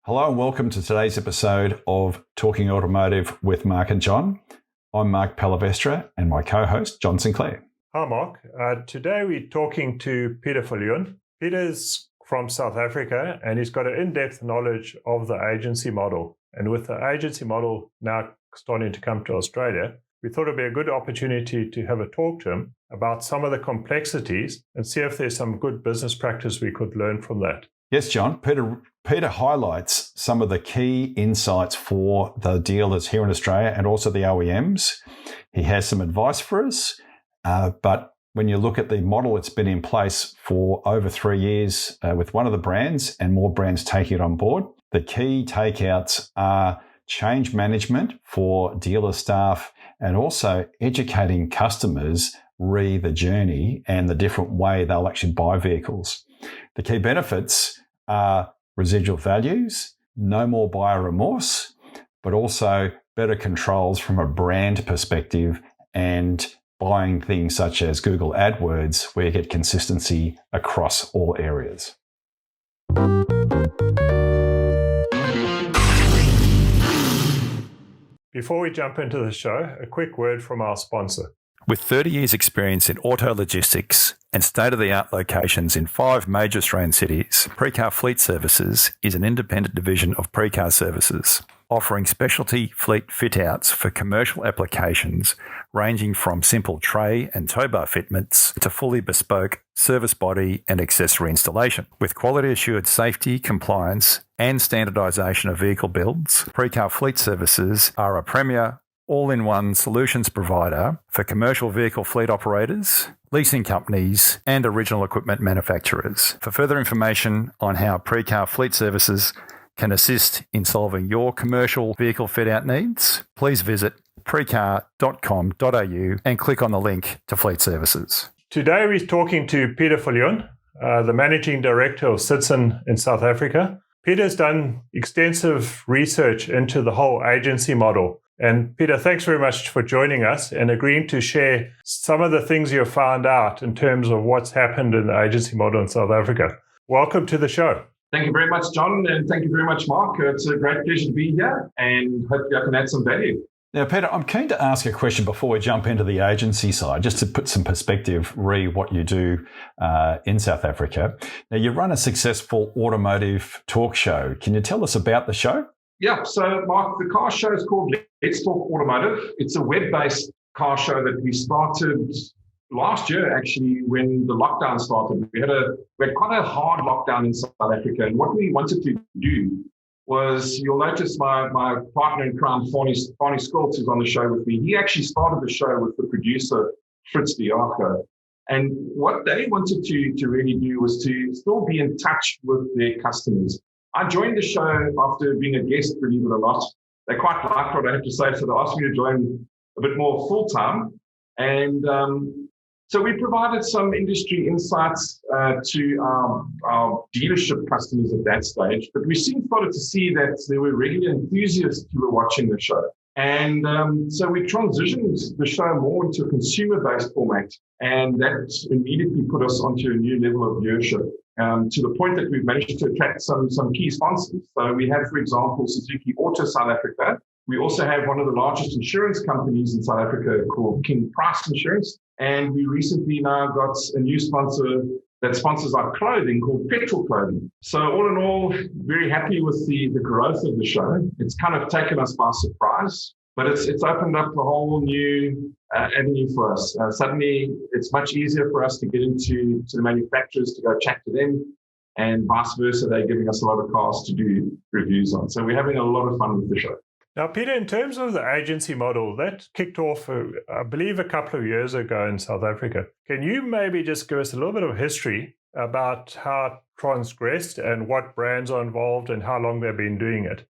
Hello and welcome to today's episode of Talking Automotive with Mark and John. I'm Mark Pallavestra and my co-host, John Sinclair. Hi, Mark. Today we're talking to Peter Viljoen. Peter's from South Africa and he's got an in-depth knowledge of the agency model. And with the agency model now starting to come to Australia, we thought it'd be a good opportunity to have a talk to him about some of the complexities and see if there's some good business practice we could learn from that. Yes, John. Peter highlights some of the key insights for the dealers here in Australia and also the OEMs. He has some advice for us, but when you look at the model, it's been in place for over 3 years with one of the brands and more brands taking it on board. The key takeouts are change management for dealer staff and also educating customers re the journey and the different way they'll actually buy vehicles. The key benefits are residual values, no more buyer remorse, but also better controls from a brand perspective and buying things such as Google AdWords, where you get consistency across all areas. Before we jump into the show, a quick word from our sponsor. With 30 years' experience in auto logistics and state-of-the-art locations in 5 major Australian cities, Precar Fleet Services is an independent division of Precar Services, offering specialty fleet fit-outs for commercial applications ranging from simple tray and tow bar fitments to fully bespoke service body and accessory installation. With quality-assured safety, compliance and standardisation of vehicle builds, Precar Fleet Services are a premier all-in-one solutions provider for commercial vehicle fleet operators, leasing companies, and original equipment manufacturers. For further information on how Precar Fleet Services can assist in solving your commercial vehicle fit-out needs, please visit precar.com.au and click on the link to Fleet Services. Today we're talking to Peter Viljoen, the Managing Director of Sydsen in South Africa. Peter's done extensive research into the whole agency model. And Peter, thanks very much for joining us and agreeing to share some of the things you've found out in terms of what's happened in the agency model in South Africa. Welcome to the show. Thank you very much, John, and thank you very much, Mark. It's a great pleasure to be here and hopefully I can add some value. Now, Peter, I'm keen to ask a question before we jump into the agency side, just to put some perspective, what you do in South Africa. Now, you run a successful automotive talk show. Can you tell us about the show? Yeah, so Mark, the car show is called Let's Talk Automotive. It's a web-based car show that we started last year, actually, when the lockdown started. We had quite a hard lockdown in South Africa, and what we wanted to do was, you'll notice my partner in crime, Fani Skoltz, who's on the show with me. He actually started the show with the producer, Fritz Diaco. And what they wanted to really do was to still be in touch with their customers. I joined the show after being a guest, believe it or not. They quite liked what I had to say, so they asked me to join a bit more full-time. And so we provided some industry insights to our dealership customers at that stage. But we soon started to see that there were regular enthusiasts who were watching the show. And so we transitioned the show more into a consumer-based format. And that immediately put us onto a new level of viewership. To the point that we've managed to attract some key sponsors. So we have, for example, Suzuki Auto South Africa. We also have one of the largest insurance companies in South Africa called King Price Insurance. And we recently now got a new sponsor that sponsors our clothing called Petrol Clothing. So all in all, very happy with the growth of the show. It's kind of taken us by surprise, but it's opened up a whole new avenue for us. Suddenly, it's much easier for us to get into the manufacturers to go chat to them, and vice versa. They're giving us a lot of cars to do reviews on. So we're having a lot of fun with the show. Now, Peter, in terms of the agency model, that kicked off, I believe, a couple of years ago in South Africa. Can you maybe just give us a little bit of history about how it transgressed and what brands are involved and how long they've been doing it?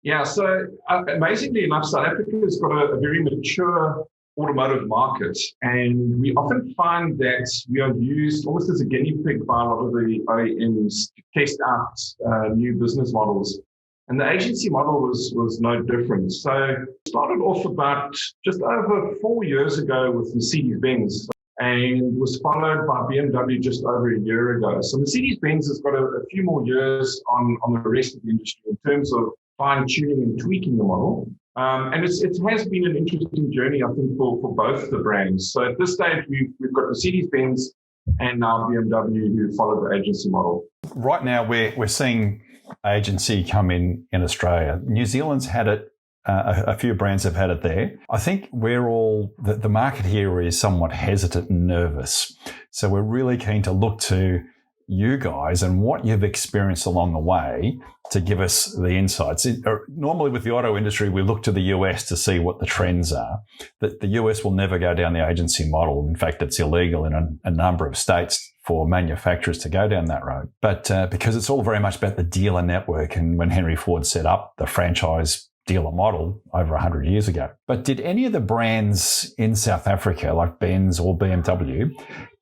Yeah, so amazingly enough, South Africa has got a very mature automotive market, and we often find that we are used almost as a guinea pig by a lot of the OEMs to test out new business models. And the agency model was no different. So it started off about just over 4 years ago with Mercedes-Benz. and was followed by BMW just over a year ago. So Mercedes-Benz has got a few more years on the rest of the industry in terms of fine-tuning and tweaking the model. And it has been an interesting journey, I think, for both the brands. So at this stage, we've got Mercedes-Benz and now BMW who follow the agency model. Right now, we're seeing agency come in Australia. New Zealand's had it. A few brands have had it there. I think we're all, the market here is somewhat hesitant and nervous. So we're really keen to look to you guys and what you've experienced along the way to give us the insights. Normally with the auto industry, we look to the US to see what the trends are. The US will never go down the agency model. In fact, it's illegal in a number of states for manufacturers to go down that road. But because it's all very much about the dealer network, and when Henry Ford set up the franchise dealer model over 100 years ago. But did any of the brands in South Africa, like Benz or BMW,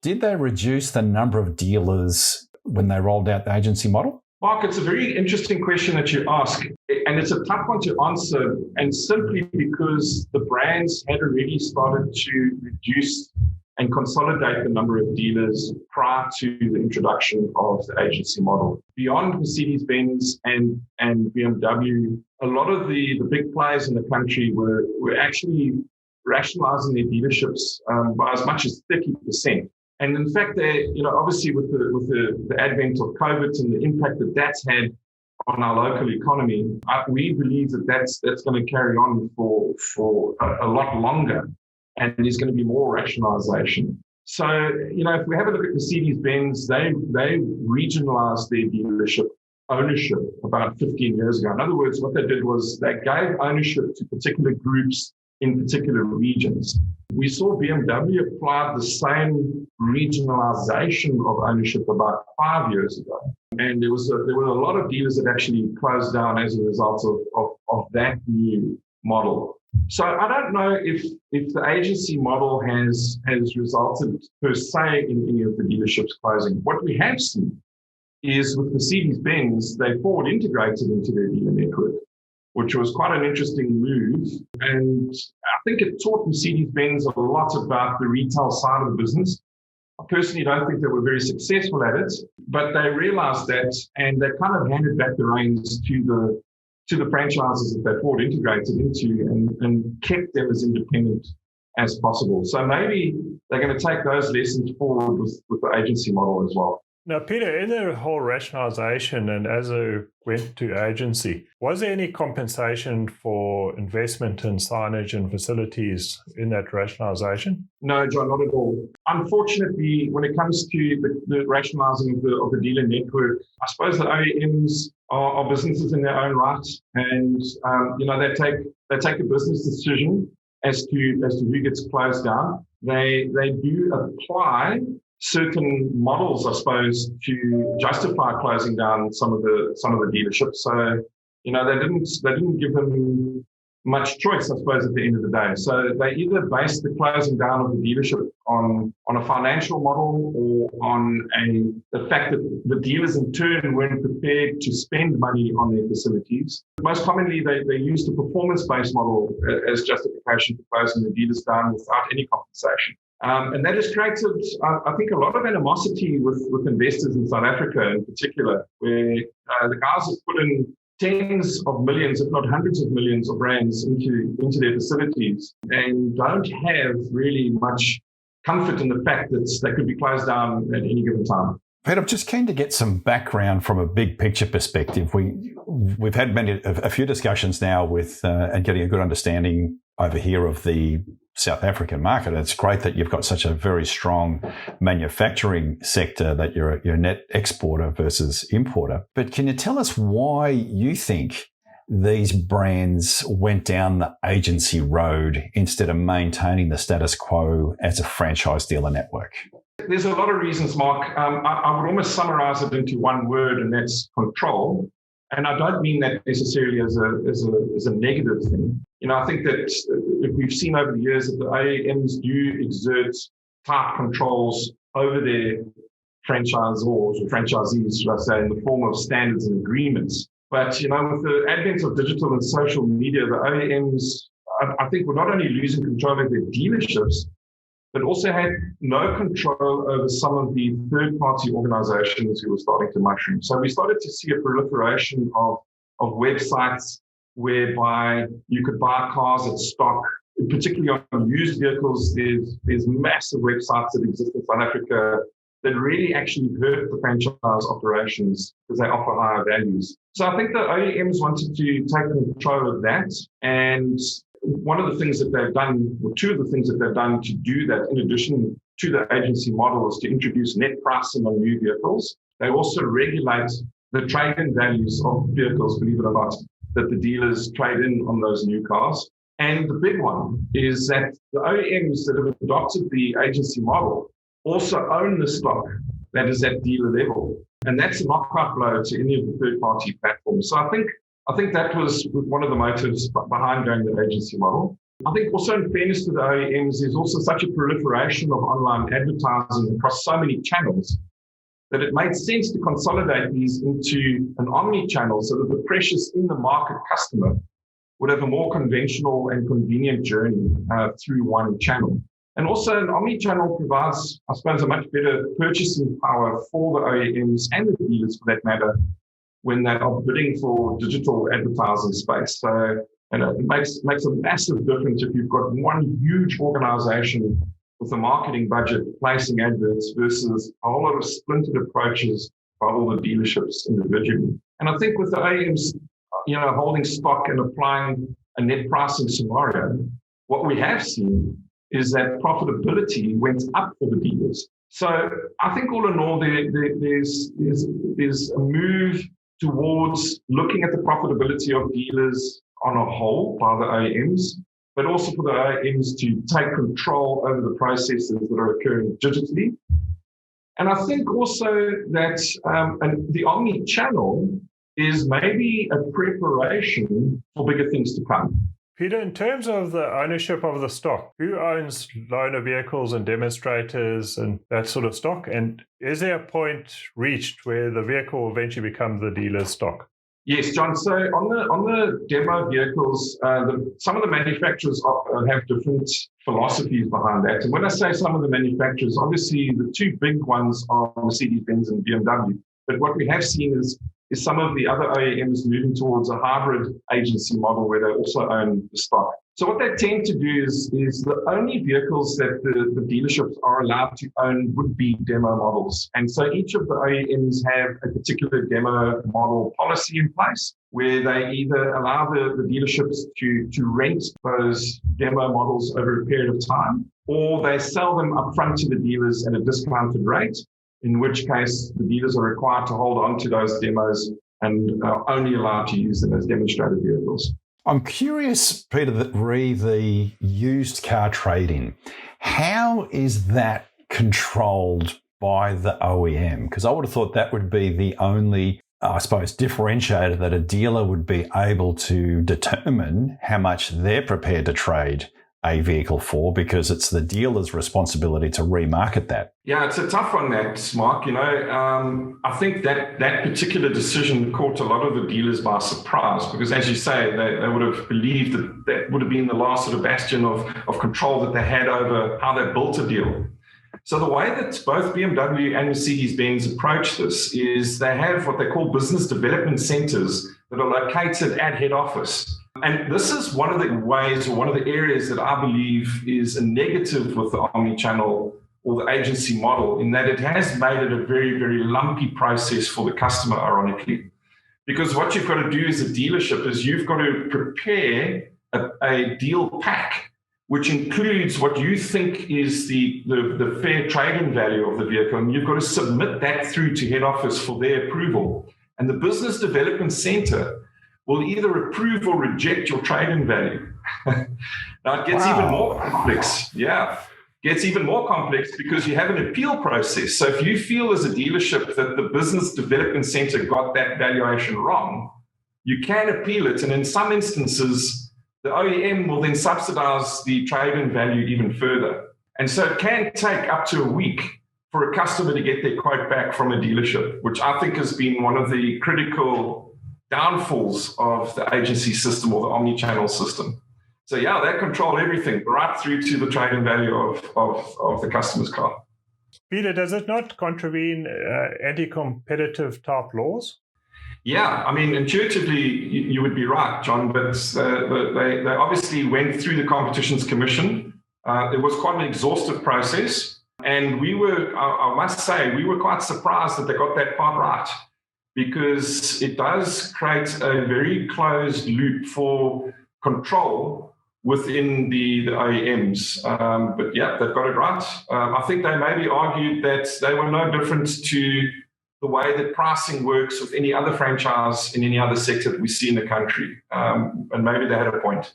did they reduce the number of dealers when they rolled out the agency model? Mark, it's a very interesting question that you ask, and it's a tough one to answer, and simply because the brands had already started to reduce and consolidate the number of dealers prior to the introduction of the agency model. Beyond Mercedes-Benz and BMW, a lot of the big players in the country were actually rationalizing their dealerships by as much as 30%. And in fact, they, obviously with the advent of COVID and the impact that that's had on our local economy, we believe that that's going to carry on for a lot longer. And there's going to be more rationalization. So, if we have a look at Mercedes-Benz, they regionalized their dealership ownership about 15 years ago. In other words, what they did was they gave ownership to particular groups in particular regions. We saw BMW apply the same regionalization of ownership about 5 years ago. And there were a lot of dealers that actually closed down as a result of that new model. So I don't know if the agency model has resulted per se in any of the dealerships closing. What we have seen is with Mercedes-Benz, they forward integrated into their dealer network, which was quite an interesting move. And I think it taught Mercedes-Benz a lot about the retail side of the business. I personally don't think they were very successful at it, but they realized that and they kind of handed back the reins to the franchises that they forward integrated into and kept them as independent as possible. So maybe they're going to take those lessons forward with the agency model as well. Now, Peter, in the whole rationalization and as it went to agency, was there any compensation for investment in signage and facilities in that rationalization? No, John, not at all. Unfortunately, when it comes to the rationalizing of the dealer network, I suppose the OEMs are businesses in their own right, and they take a business decision as to who gets closed down. They do apply certain models, I suppose, to justify closing down some of the dealerships. So, they didn't give them much choice, I suppose, at the end of the day. So they either based the closing down of the dealership on a financial model or on the fact that the dealers in turn weren't prepared to spend money on their facilities. Most commonly, they used a performance-based model as justification for closing the dealers down without any compensation. And that has created, I think, a lot of animosity with investors in South Africa in particular, where the guys have put in tens of millions, if not hundreds of millions of rands into their facilities and don't have really much comfort in the fact that they could be closed down at any given time. Pete, I'm just keen to get some background from a big picture perspective. We've had a few discussions now with and getting a good understanding over here of the South African market. It's great that you've got such a very strong manufacturing sector, that you're a net exporter versus importer. But can you tell us why you think these brands went down the agency road instead of maintaining the status quo as a franchise dealer network? There's a lot of reasons, Mark. I would almost summarize it into one word, and that's control. And I don't mean that necessarily as a negative thing. I think that we've seen over the years that the OEMs do exert tight controls over their franchisors or franchisees, should I say, in the form of standards and agreements. But, with the advent of digital and social media, the OEMs, I think, were not only losing control of their dealerships, but also had no control over some of the third-party organizations who were starting to mushroom. So we started to see a proliferation of websites whereby you could buy cars at stock, particularly on used vehicles. There's massive websites that exist in South Africa that really actually hurt the franchise operations because they offer higher values. So I think the OEMs wanted to take control of that. And one of the things that they've done, or two of the things that they've done to do that, in addition to the agency model, is to introduce net pricing on new vehicles. They also regulate the trade-in values of vehicles, believe it or not, that the dealers trade in on those new cars. And the big one is that the OEMs that have adopted the agency model also own the stock that is at dealer level. And that's a knockout blow to any of the third-party platforms. So I think that was one of the motives behind going the agency model. I think also, in fairness to the OEMs, there's also such a proliferation of online advertising across so many channels that it made sense to consolidate these into an omni-channel so that the precious in the market customer would have a more conventional and convenient journey through one channel. And also, an omni-channel provides, I suppose, a much better purchasing power for the OEMs and the dealers, for that matter, when they are bidding for digital advertising space. So, it makes a massive difference if you've got one huge organization with a marketing budget placing adverts versus a whole lot of splintered approaches by all the dealerships individually. And I think with the OEMs, holding stock and applying a net pricing scenario, what we have seen is that profitability went up for the dealers. So I think all in all, there's a move towards looking at the profitability of dealers on a whole by the OEMs, but also for the OEMs to take control over the processes that are occurring digitally. And I think also that the omni-channel is maybe a preparation for bigger things to come. Peter, in terms of the ownership of the stock, who owns loaner vehicles and demonstrators and that sort of stock? And is there a point reached where the vehicle will eventually become the dealer's stock? Yes, John. So on the demo vehicles, some of the manufacturers have different philosophies behind that. And when I say some of the manufacturers, obviously the two big ones are Mercedes-Benz and BMW. But what we have seen is some of the other OEMs moving towards a hybrid agency model where they also own the stock. So what they tend to do is the only vehicles that the dealerships are allowed to own would be demo models. And so each of the OEMs have a particular demo model policy in place where they either allow the dealerships to rent those demo models over a period of time, or they sell them upfront to the dealers at a discounted rate, in which case the dealers are required to hold on to those demos and are only allowed to use them as demonstrator vehicles. I'm curious, Peter, the used car trade-in, how is that controlled by the OEM? Because I would have thought that would be the only, I suppose, differentiator that a dealer would be able to determine how much they're prepared to trade a vehicle for, because it's the dealer's responsibility to remarket that. Yeah, it's a tough one, that, Mark. I think that particular decision caught a lot of the dealers by surprise, because as you say, they would have believed that would have been the last sort of bastion of control that they had over how they built a deal. So the way that both BMW and Mercedes-Benz approach this is they have what they call business development centers that are located at head office. And this is one of the ways, or one of the areas that I believe is a negative with the omni-channel or the agency model, in that it has made it a very, very lumpy process for the customer, ironically. Because what you've got to do as a dealership is you've got to prepare a deal pack, which includes what you think is the fair trading value of the vehicle. And you've got to submit that through to head office for their approval. And the business development center will either approve or reject your trade-in value. Now, it gets even more complex. Yeah, gets even more complex because you have an appeal process. So if you feel as a dealership that the business development center got that valuation wrong, you can appeal it. And in some instances, the OEM will then subsidize the trade-in value even further. And so it can take up to a week for a customer to get their quote back from a dealership, which I think has been one of the critical downfalls of the agency system or the omni-channel system. So yeah, they control everything right through to the trading value of the customer's car. Peter, does it not contravene anti-competitive type laws? Yeah, I mean, intuitively, you would be right, John, but they obviously went through the Competitions Commission. It was quite an exhaustive process. And I must say, we were quite surprised that they got that part right, because it does create a very closed loop for control within the OEMs. But yeah, they've got it right. I think they maybe argued that they were no different to the way that pricing works with any other franchise in any other sector that we see in the country. And maybe they had a point.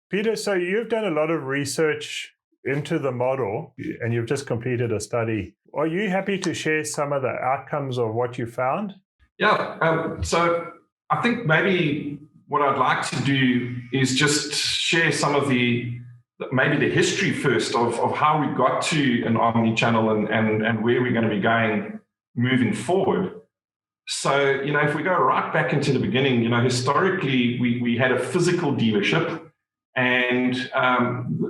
Peter, so you've done a lot of research into the model and you've just completed a study. Are you happy to share some of the outcomes of what you found? Yeah, so I think maybe what I'd like to do is just share some of maybe the history first of how we got to an omni-channel and where we're going to be going moving forward. So, if we go right back into the beginning, historically, we had a physical dealership, and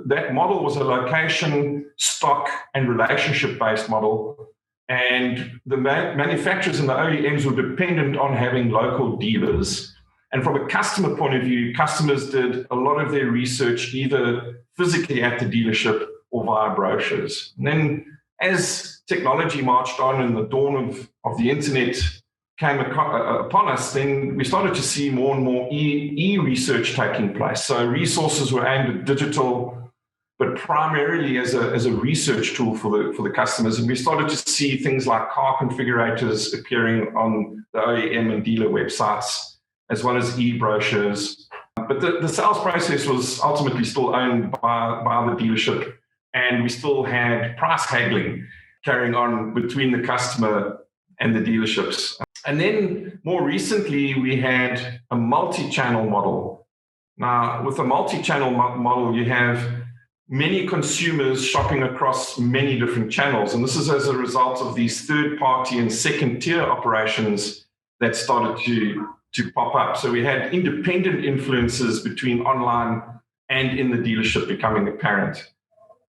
that model was a location, stock, and relationship-based model. And the manufacturers and the OEMs were dependent on having local dealers. And from a customer point of view, customers did a lot of their research either physically at the dealership or via brochures. And then as technology marched on and the dawn of the internet came upon us, then we started to see more and more e-research taking place. So resources were aimed at digital, but primarily as a research tool for the customers. And we started to see things like car configurators appearing on the OEM and dealer websites, as well as e-brochures. But the sales process was ultimately still owned by the dealership, and we still had price haggling carrying on between the customer and the dealerships. And then more recently, we had a multi-channel model. Now, with a multi-channel model, you have many consumers shopping across many different channels. And this is as a result of these third-party and second-tier operations that started to pop up. So we had independent influences between online and in the dealership becoming apparent.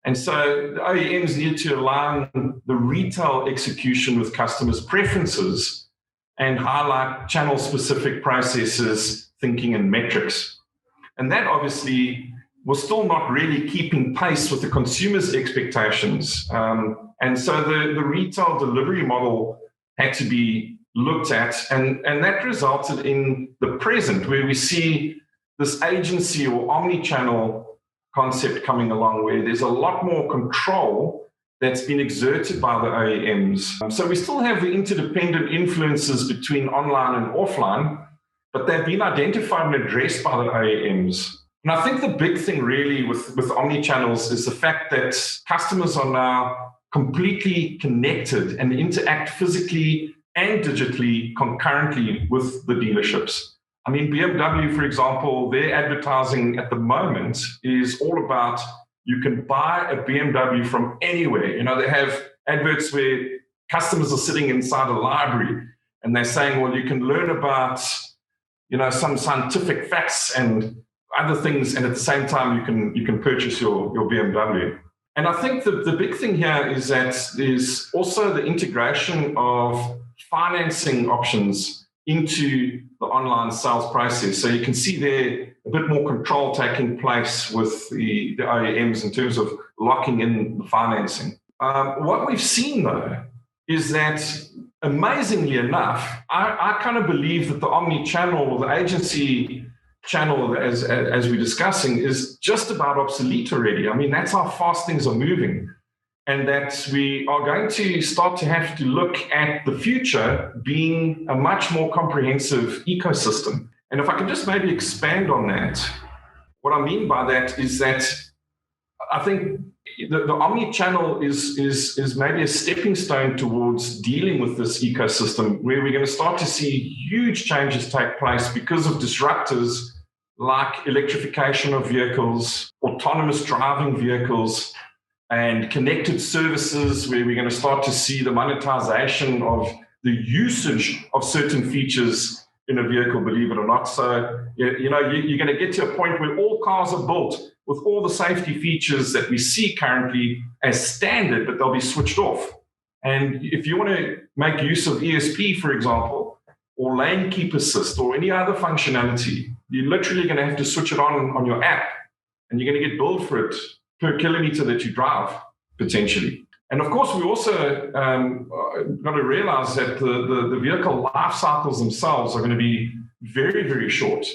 And so the OEMs need to align the retail execution with customers' preferences and highlight channel-specific processes, thinking, and metrics. And that obviously was still not really keeping pace with the consumer's expectations. And so the retail delivery model had to be looked at, and that resulted in the present, where we see this agency or omni-channel concept coming along, where there's a lot more control that's been exerted by the OEMs. So we still have the interdependent influences between online and offline, but they've been identified and addressed by the OEMs. And I think the big thing really with omni-channels is the fact that customers are now completely connected and interact physically and digitally concurrently with the dealerships. I mean, BMW, for example, their advertising at the moment is all about you can buy a BMW from anywhere. They have adverts where customers are sitting inside a library and they're saying, well, you can learn about, some scientific facts and other things, and at the same time you can purchase your BMW. And I think the big thing here is that there's also the integration of financing options into the online sales process. So you can see there a bit more control taking place with the OEMs in terms of locking in the financing. What we've seen, though, is that amazingly enough, I kind of believe that the omni-channel or the agency channel, as we're discussing, is just about obsolete already. I mean, that's how fast things are moving. And that we are going to start to have to look at the future being a much more comprehensive ecosystem. And if I can just maybe expand on that, what I mean by that is that I think the omni-channel is maybe a stepping stone towards dealing with this ecosystem, where we're going to start to see huge changes take place because of disruptors like electrification of vehicles, autonomous driving vehicles, and connected services, where we're going to start to see the monetization of the usage of certain features in a vehicle, believe it or not. So, you're going to get to a point where all cars are built with all the safety features that we see currently as standard, but they'll be switched off. And if you want to make use of ESP, for example, or lane keep assist or any other functionality, you're literally going to have to switch it on your app, and you're going to get billed for it per kilometer that you drive, potentially. And of course, we also got to realize that the vehicle life cycles themselves are going to be very, very short.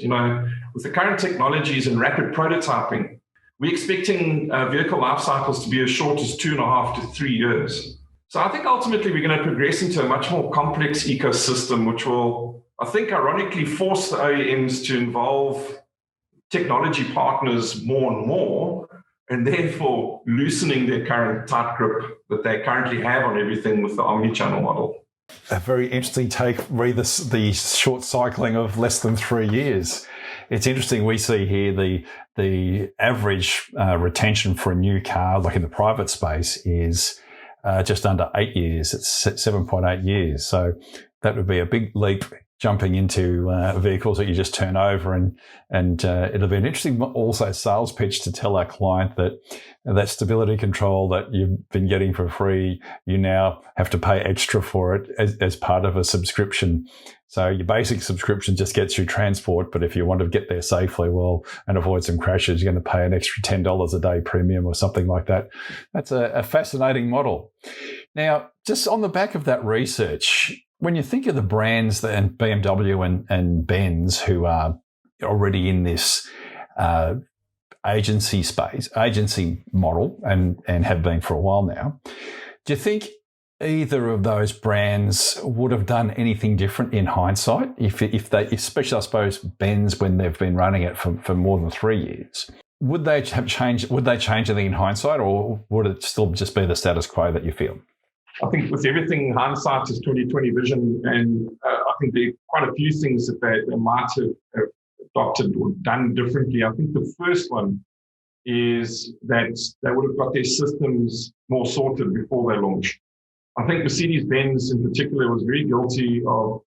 With the current technologies and rapid prototyping, we're expecting vehicle life cycles to be as short as 2.5 to 3 years. So I think ultimately we're going to progress into a much more complex ecosystem, which will, I think, ironically force the OEMs to involve technology partners more and more, and therefore loosening their current tight grip that they currently have on everything with the omni-channel model. A very interesting take, the short cycling of less than 3 years. It's interesting. We see here the average retention for a new car, like in the private space, is just under 8 years. It's 7.8 years. So that would be a big leap jumping into vehicles that you just turn over, and it'll be an interesting also sales pitch to tell our client that stability control that you've been getting for free, you now have to pay extra for it as part of a subscription. So your basic subscription just gets you transport, but if you want to get there safely, and avoid some crashes, you're going to pay an extra $10 a day premium or something like that. That's a fascinating model. Now, just on the back of that research, when you think of the brands and BMW and Benz who are already in this agency model and have been for a while now, do you think either of those brands would have done anything different in hindsight? If they, especially I suppose Benz, when they've been running it for more than 3 years, would they have changed? Would they change anything in hindsight, or would it still just be the status quo that you feel? I think with everything, hindsight is 20/20 vision, and I think there are quite a few things that they might have adopted or done differently. I think the first one is that they would have got their systems more sorted before they launched. I think Mercedes-Benz in particular was very guilty of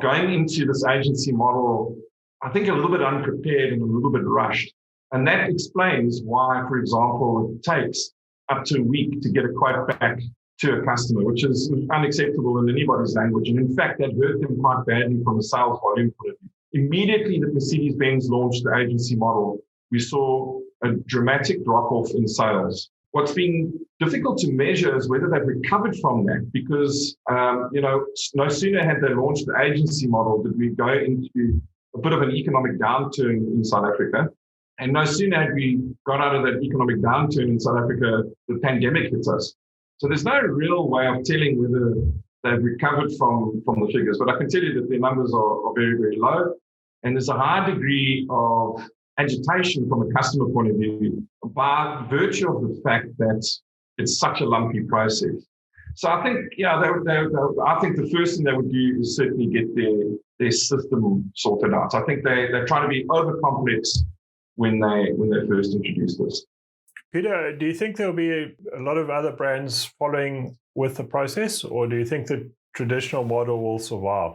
going into this agency model, I think a little bit unprepared and a little bit rushed. And that explains why, for example, it takes up to a week to get a quote back to a customer, which is unacceptable in anybody's language. And in fact, that hurt them quite badly from a sales volume point of view. Immediately that Mercedes-Benz launched the agency model, we saw a dramatic drop-off in sales. What's been difficult to measure is whether they've recovered from that, because no sooner had they launched the agency model did we go into a bit of an economic downturn in South Africa. And no sooner had we got out of that economic downturn in South Africa, the pandemic hits us. So there's no real way of telling whether they've recovered from the figures. But I can tell you that their numbers are very, very low. And there's a high degree of agitation from a customer point of view by virtue of the fact that it's such a lumpy process. So I think, I think the first thing they would do is certainly get their system sorted out. I think they're trying to be over complex when they first introduced this. Peter, do you think there'll be a lot of other brands following with the process, or do you think the traditional model will survive?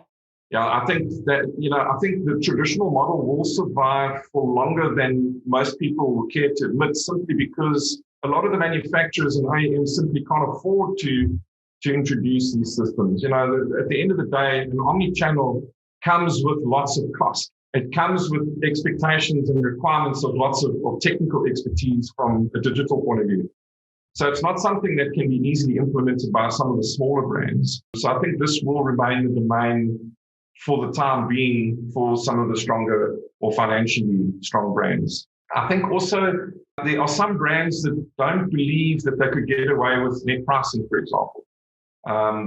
Yeah, I think the traditional model will survive for longer than most people will care to admit, simply because a lot of the manufacturers and OEMs simply can't afford to introduce these systems. At the end of the day, an omni-channel comes with lots of cost. It comes with expectations and requirements of lots of technical expertise from a digital point of view. So it's not something that can be easily implemented by some of the smaller brands. So I think this will remain the domain for the time being for some of the stronger or financially strong brands. I think also there are some brands that don't believe that they could get away with net pricing, for example.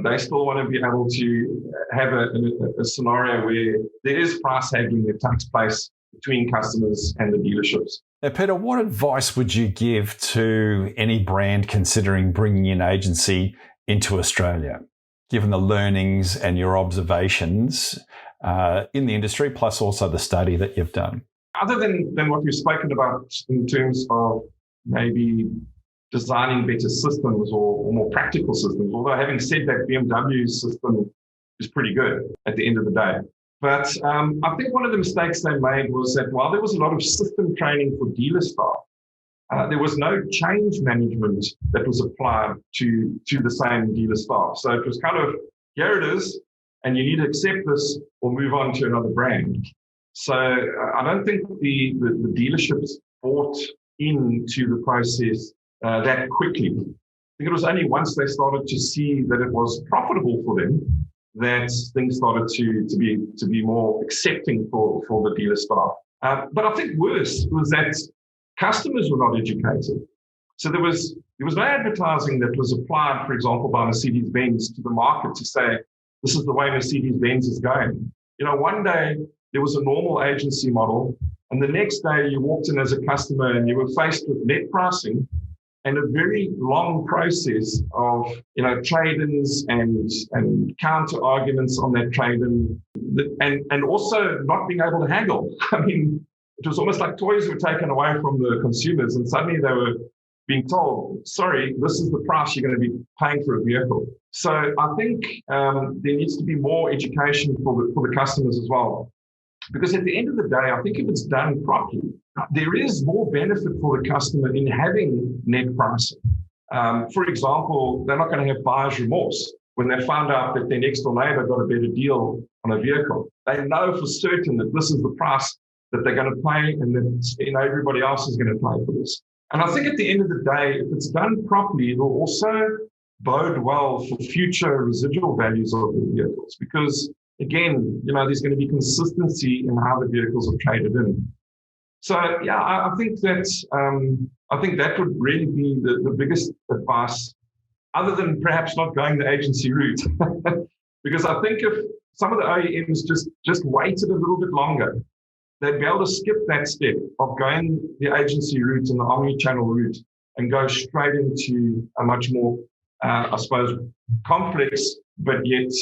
They still want to be able to have a scenario where there is price haggling that takes place between customers and the dealerships. Now, Peter, what advice would you give to any brand considering bringing in agency into Australia, given the learnings and your observations in the industry, plus also the study that you've done? Other than what we've spoken about in terms of maybe designing better systems or more practical systems, although having said that, BMW's system is pretty good at the end of the day. But I think one of the mistakes they made was that while there was a lot of system training for dealer staff, there was no change management that was applied to the same dealer staff. So it was kind of, here it is, and you need to accept this or move on to another brand. So I don't think the dealerships bought into the process that quickly. I think it was only once they started to see that it was profitable for them that things started to be more accepting for the dealer staff. But I think worse was that customers were not educated. So there was no advertising that was applied, for example, by Mercedes-Benz to the market to say, this is the way Mercedes-Benz is going. One day there was a normal agency model, and the next day you walked in as a customer and you were faced with net pricing and a very long process of trade-ins and counter arguments on that trade-in, and also not being able to haggle. I mean, it was almost like toys were taken away from the consumers, and suddenly they were being told, sorry, this is the price you're going to be paying for a vehicle. So I think there needs to be more education for the customers as well. Because at the end of the day, I think if it's done properly, there is more benefit for the customer in having net pricing. For example, they're not going to have buyer's remorse when they found out that their next door neighbor got a better deal on a vehicle. They know for certain that this is the price that they're going to pay, and that everybody else is going to pay for this. And I think at the end of the day, if it's done properly, it will also bode well for future residual values of the vehicles, because again, there's going to be consistency in how the vehicles are traded in. So yeah, I think that would really be the biggest advice, other than perhaps not going the agency route. Because I think if some of the OEMs just waited a little bit longer, they'd be able to skip that step of going the agency route and the omni-channel route and go straight into a much more, I suppose, complex but yet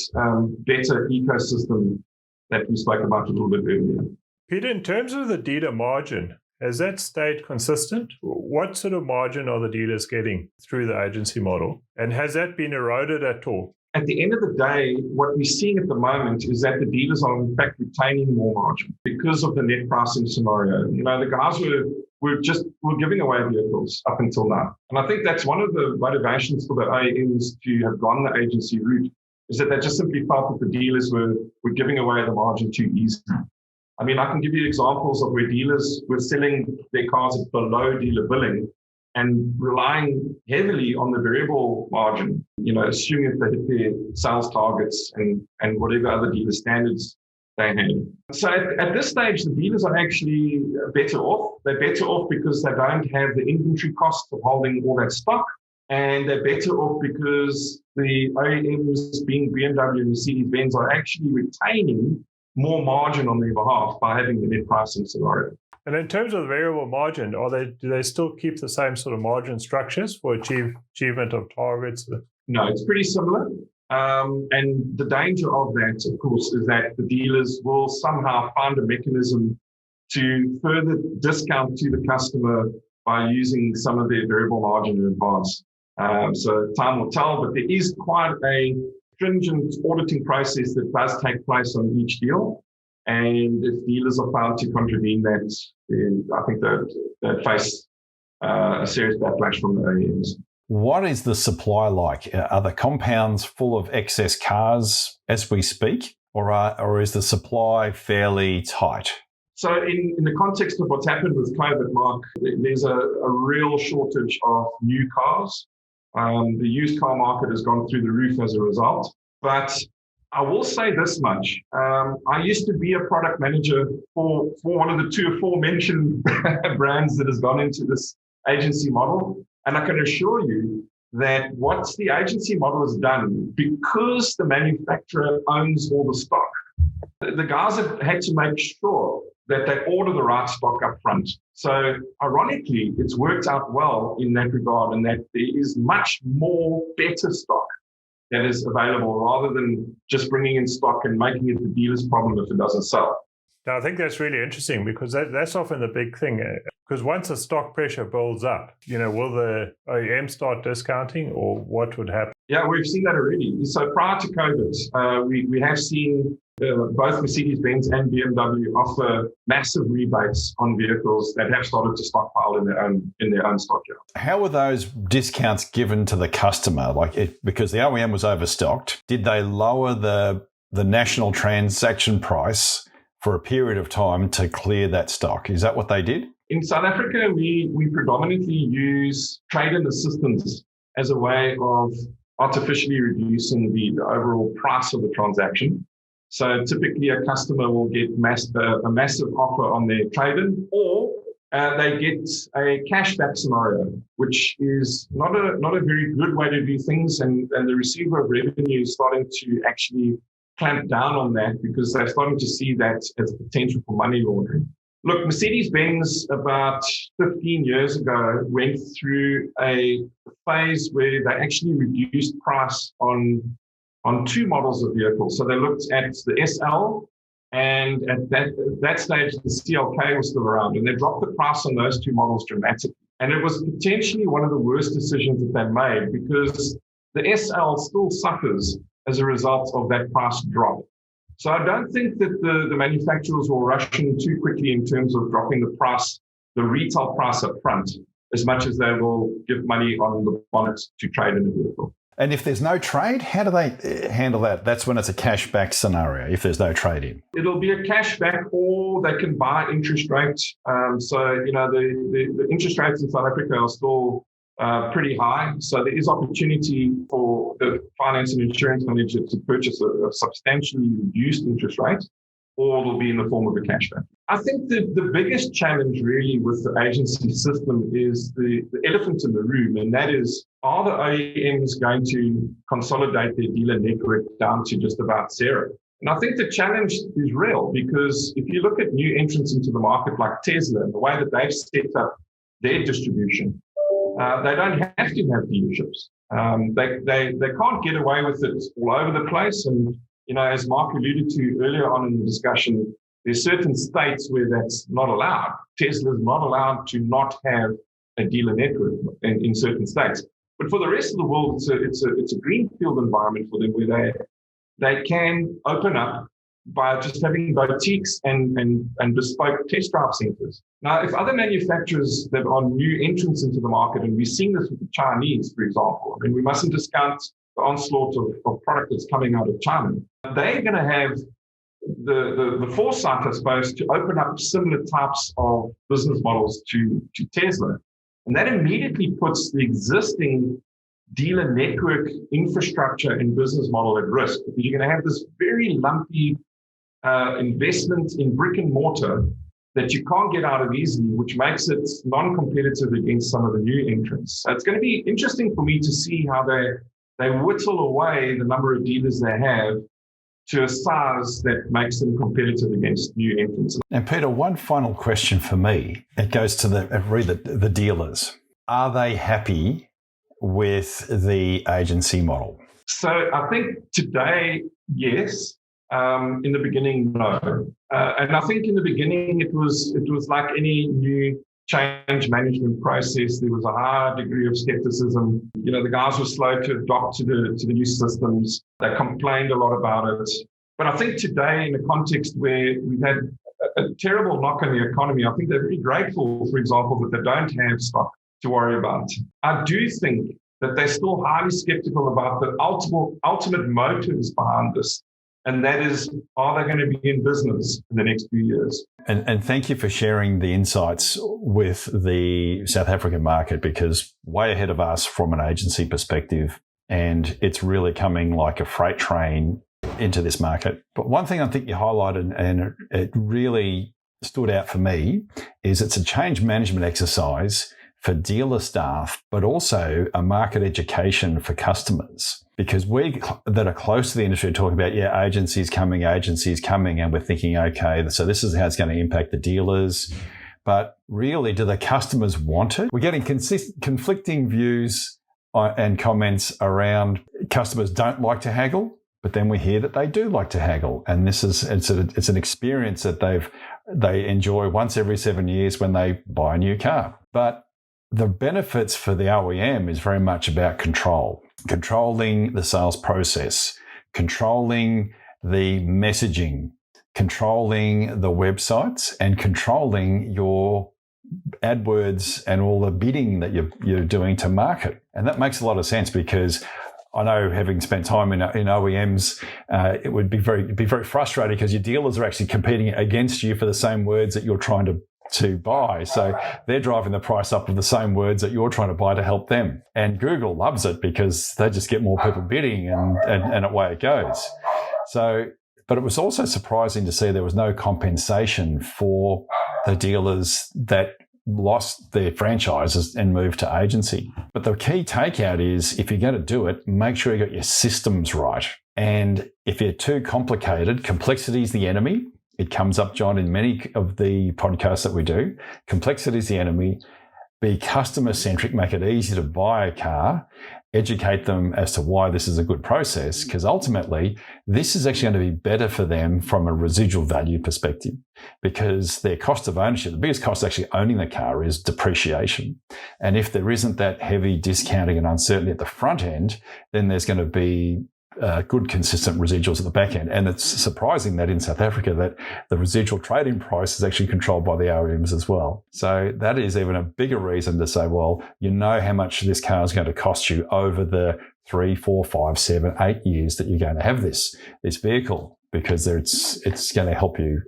better ecosystem that we spoke about a little bit earlier. Peter, in terms of the dealer margin, has that stayed consistent? What sort of margin are the dealers getting through the agency model? And has that been eroded at all? At the end of the day, what we're seeing at the moment is that the dealers are in fact retaining more margin because of the net pricing scenario. The guys were giving away vehicles up until now. And I think that's one of the motivations for the OEMs to have gone the agency route, is that they just simply felt that the dealers were giving away the margin too easily. I mean, I can give you examples of where dealers were selling their cars at below dealer billing and relying heavily on the variable margin, assuming that they hit their sales targets and whatever other dealer standards they had. So at this stage, the dealers are actually better off. They're better off because they don't have the inventory cost of holding all that stock. And they're better off because the OEMs, being BMW and Mercedes-Benz, are actually retaining more margin on their behalf by having the net pricing scenario. And in terms of the variable margin, do they still keep the same sort of margin structures for achievement of targets? No, it's pretty similar. And the danger of that, of course, is that the dealers will somehow find a mechanism to further discount to the customer by using some of their variable margin in advance. So time will tell, but there is quite a stringent auditing process that does take place on each deal. And if dealers are found to contravene that, I think they face a serious backlash from the OEMs. What is the supply like? Are the compounds full of excess cars as we speak, or is the supply fairly tight? So in the context of what's happened with COVID, Mark, there's a real shortage of new cars. The used car market has gone through the roof as a result. But I will say this much. I used to be a product manager for one of the two aforementioned brands that has gone into this agency model. And I can assure you that what the agency model has done, because the manufacturer owns all the stock, the guys have had to make sure that they order the right stock up front. So ironically, it's worked out well in that regard, and that there is much more better stock that is available rather than just bringing in stock and making it the dealer's problem if it doesn't sell. Now, I think that's really interesting because that's often the big thing. Because once the stock pressure builds up, will the OEM start discounting, or what would happen? Yeah, we've seen that already. So prior to COVID, we have seen both Mercedes-Benz and BMW offer massive rebates on vehicles that have started to stockpile in their own stockyard. How were those discounts given to the customer? Because the OEM was overstocked, did they lower the national transaction price for a period of time to clear that stock? Is that what they did? In South Africa, we predominantly use trade-in assistance as a way of artificially reducing the overall price of the transaction. So typically a customer will get a massive offer on their trade-in, or they get a cashback scenario, which is not a very good way to do things. And the receiver of revenue is starting to actually clamp down on that because they're starting to see that as a potential for money laundering. Look, Mercedes-Benz about 15 years ago went through a phase where they actually reduced price on two models of vehicles. So they looked at the SL, and at that stage, the CLK was still around, and they dropped the price on those two models dramatically. And it was potentially one of the worst decisions that they made because the SL still suffers as a result of that price drop. So I don't think that the manufacturers will rush in too quickly in terms of dropping the retail price up front, as much as they will give money on the bonnet to trade in the vehicle. And if there's no trade, how do they handle that? That's when it's a cashback scenario, if there's no trade in. It'll be a cashback, or they can buy interest rates. The interest rates in South Africa are still pretty high. So there is opportunity for the finance and insurance manager to purchase a substantially reduced interest rate, or it'll be in the form of a cashback. I think the biggest challenge really with the agency system is the elephant in the room, and that is, are the OEMs going to consolidate their dealer network down to just about zero? And I think the challenge is real, because if you look at new entrants into the market like Tesla and the way that they've set up their distribution, they don't have to have dealerships. They can't get away with it all over the place. And, as Mark alluded to earlier on in the discussion, there's certain states where that's not allowed. Tesla's not allowed to not have a dealer network in certain states. But for the rest of the world, it's a greenfield environment for them where they can open up by just having boutiques and bespoke test drive centers. Now, if other manufacturers that are new entrants into the market, and we've seen this with the Chinese, for example, we mustn't discount the onslaught of product that's coming out of China. They're going to have the foresight, I suppose, to open up similar types of business models to Tesla. And that immediately puts the existing dealer network infrastructure and business model at risk, because you're going to have this very lumpy investment in brick and mortar that you can't get out of easily, which makes it non-competitive against some of the new entrants. So it's going to be interesting for me to see how they whittle away the number of dealers they have to a size that makes them competitive against new entrants. And Peter, one final question for me. It goes to the dealers. Are they happy with the agency model? So I think today, yes. In the beginning, no. And I think in the beginning, it was like any new change management process. There was a high degree of skepticism. The guys were slow to adopt to the new systems. They complained a lot about it. But I think today, in a context where we've had a terrible knock on the economy, I think they're very grateful, for example, that they don't have stock to worry about. I do think that they're still highly skeptical about the ultimate motives behind this. And that is, are they going to be in business in the next few years? And thank you for sharing the insights with the South African market, because way ahead of us from an agency perspective, and it's really coming like a freight train into this market. But one thing I think you highlighted, and it really stood out for me, is it's a change management exercise for dealer staff, but also a market education for customers. Because we that are close to the industry are talking about, agencies coming, and we're thinking, okay, so this is how it's going to impact the dealers. But really, do the customers want it? We're getting conflicting views and comments around customers don't like to haggle, but then we hear that they do like to haggle. And it's an experience that they enjoy once every 7 years when they buy a new car. But the benefits for the OEM is very much about control. controlling the sales process, controlling the messaging, controlling the websites, and controlling your AdWords and all the bidding that you're doing to market. And that makes a lot of sense, because I know, having spent time in OEMs, it would be very frustrating, because your dealers are actually competing against you for the same words that you're trying to buy. So they're driving the price up of the same words that you're trying to buy to help them. And Google loves it, because they just get more people bidding, and away it goes. So, but it was also surprising to see there was no compensation for the dealers that lost their franchises and moved to agency. But the key takeout is, if you're going to do it, make sure you got your systems right. And if you're too complicated, complexity is the enemy. It comes up, John, in many of the podcasts that we do. Complexity is the enemy. Be customer-centric, make it easy to buy a car, educate them as to why this is a good process, because ultimately this is actually going to be better for them from a residual value perspective, because their cost of ownership, the biggest cost actually owning the car is depreciation. And if there isn't that heavy discounting and uncertainty at the front end, then there's going to be good consistent residuals at the back end. And it's surprising that in South Africa that the residual trade-in price is actually controlled by the OEMs as well. So that is even a bigger reason to say, well, you know how much this car is going to cost you over the 3, 4, 5, 7, 8 years that you're going to have this vehicle, because it's going to help you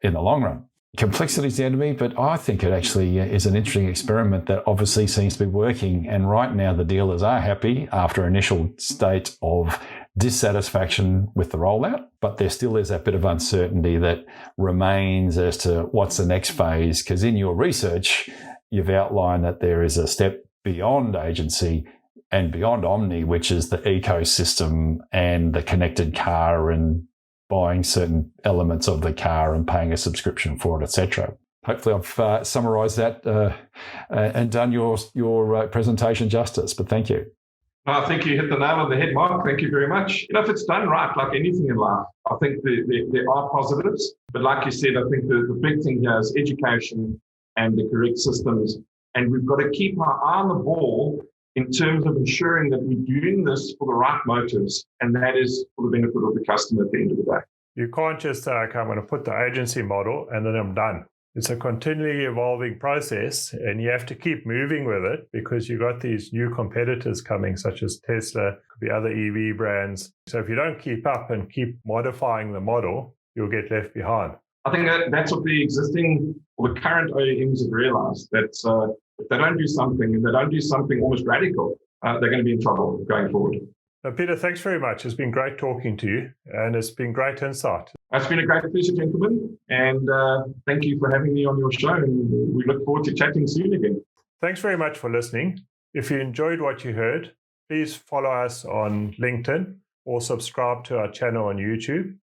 in the long run. Complexity is the enemy, but I think it actually is an interesting experiment that obviously seems to be working. And right now the dealers are happy after initial state of dissatisfaction with the rollout, but there still is that bit of uncertainty that remains as to what's the next phase. Because in your research, you've outlined that there is a step beyond agency and beyond Omni, which is the ecosystem and the connected car and buying certain elements of the car and paying a subscription for it, etc. Hopefully I've summarised that and done your presentation justice, but thank you. I think you hit the nail on the head, Mark. Thank you very much. If it's done right, like anything in life, I think there are positives. But like you said, I think the big thing here is education and the correct systems. And we've got to keep our eye on the ball in terms of ensuring that we're doing this for the right motives, and that is for the benefit of the customer at the end of the day. You can't just say, okay, I'm going to put the agency model and then I'm done. It's a continually evolving process, and you have to keep moving with it, because you've got these new competitors coming, such as Tesla, could be other EV brands. So if you don't keep up and keep modifying the model, you'll get left behind. I think that's what the current OEMs have realized, that if they don't do something, if they don't do something almost radical, they're going to be in trouble going forward. Now, Peter, thanks very much. It's been great talking to you, and it's been great insight. It's been a great pleasure, gentlemen, and thank you for having me on your show, and we look forward to chatting soon again. Thanks very much for listening. If you enjoyed what you heard, please follow us on LinkedIn or subscribe to our channel on YouTube.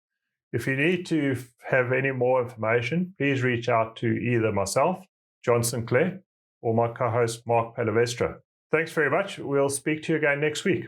If you need to have any more information, please reach out to either myself, John Sinclair, or my co-host, Mark Palavestra. Thanks very much. We'll speak to you again next week.